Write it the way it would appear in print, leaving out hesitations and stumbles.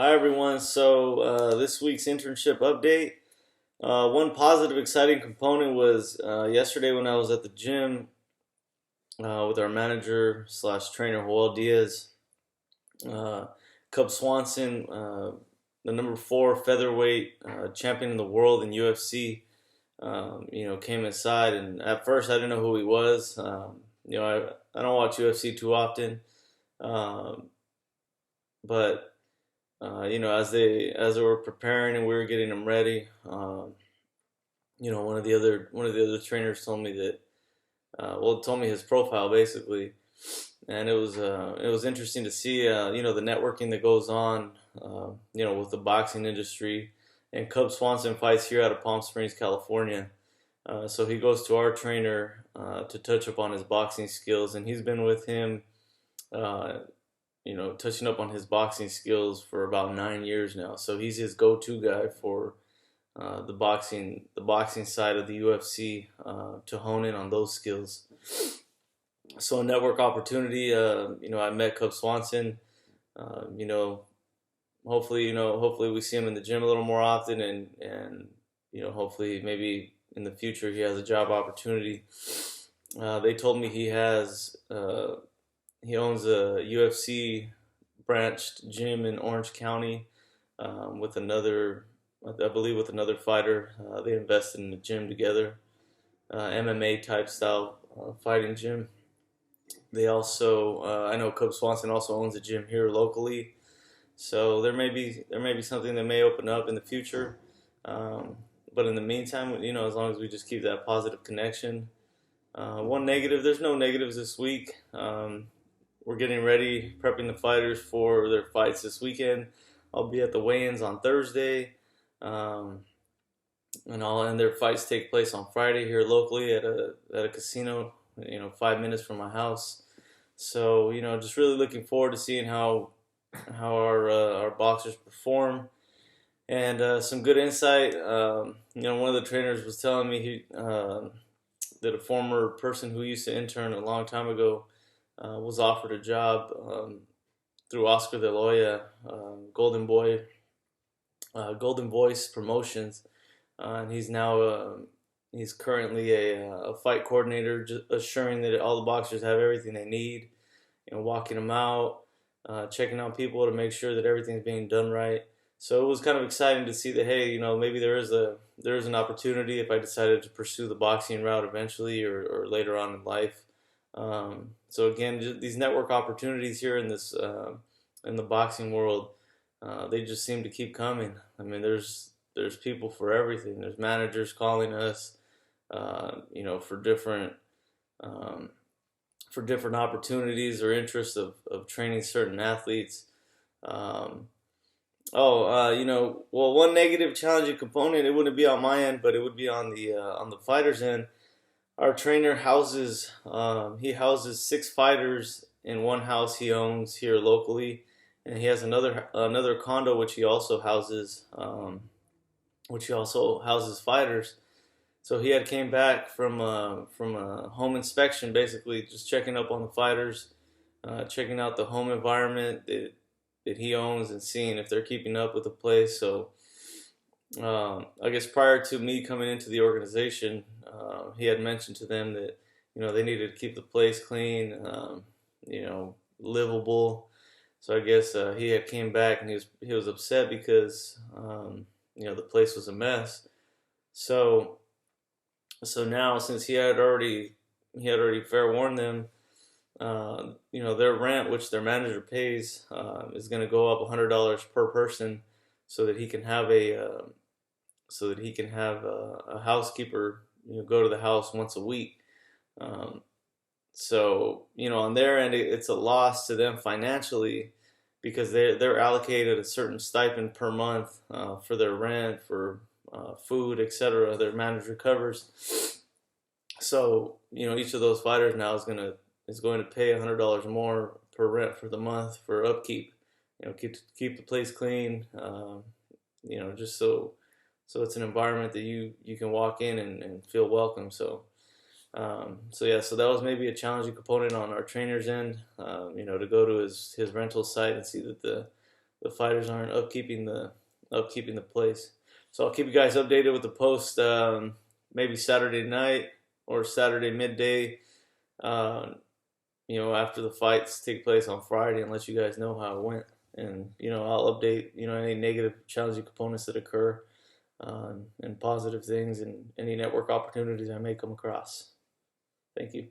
Hi everyone. This week's internship update. One positive, exciting component was yesterday when I was at the gym with our manager slash trainer Joel Diaz. Uh, Cub Swanson, the number 4 featherweight champion in the world in UFC, came inside, and at first I didn't know who he was. I don't watch UFC too often, um, but as they were preparing and we were getting them ready, one of the other trainers told me that, told me his profile basically, and it was interesting to see, the networking that goes on, with the boxing industry. And Cub Swanson fights here out of Palm Springs, California. So he goes to our trainer to touch up on his boxing skills, and he's been with him. Uh, touching up on his boxing skills for about 9 years now. So he's his go-to guy for the boxing side of the UFC to hone in on those skills. So a network opportunity. I met Cub Swanson. Uh, you know, hopefully we see him in the gym a little more often, and hopefully maybe in the future he has a job opportunity. They told me he owns a UFC branched gym in Orange County with another, I believe, with another fighter. They invested in the gym together, MMA type style fighting gym. They also, I know Cub Swanson also owns a gym here locally, so there may be something that may open up in the future. Um, but in the meantime, as long as we just keep that positive connection. One negative, there's no negatives this week. We're getting ready, prepping the fighters for their fights this weekend. I'll be at the weigh-ins on Thursday, um, and their fights take place on Friday here locally at a casino, 5 minutes from my house. So just really looking forward to seeing how our boxers perform, and some good insight. One of the trainers was telling me that a former person who used to intern a long time ago was offered a job through Oscar De La Hoya, Golden Voice Promotions, and he's currently a fight coordinator, just assuring that all the boxers have everything they need. Walking them out, checking on people to make sure that everything's being done right. So it was kind of exciting to see that, hey, maybe there is an opportunity if I decided to pursue the boxing route eventually, or later on in life. So again, just these network opportunities here in the boxing world, they just seem to keep coming. I mean, there's people for everything. There's managers calling us, for um, different opportunities or interests of training certain athletes. Um, one negative challenging component, it wouldn't be on my end, but it would be on the fighters' end. Our trainer houses 6 fighters in one house he owns here locally, and he has another condo which he also houses fighters. So he had came back from a home inspection, basically just checking up on the fighters, checking out the home environment that he owns, and seeing if they're keeping up with the place. So I guess prior to me coming into the organization, he had mentioned to them that they needed to keep the place clean, livable. So I guess he had came back, and he was upset because the place was a mess. So now, since he had already fair warned them, their rent, which their manager pays, is going to go up $100 per person, so that he can have a housekeeper, go to the house once a week. Um, on their end, it's a loss to them financially, because they're allocated a certain stipend per month for their rent, for food, etc. Their manager covers. So each of those fighters now is going to pay $100 more per rent for the month for upkeep. Keep the place clean. Just so it's an environment that you can walk in and feel welcome. So that was maybe a challenging component on our trainer's end. To go to his rental site and see that the fighters aren't upkeeping the place. So I'll keep you guys updated with the post, maybe Saturday night or Saturday midday. Uh, after the fights take place on Friday, and let you guys know how it went. And I'll update any negative, challenging components that occur, and positive things, and any network opportunities I may come across. Thank you.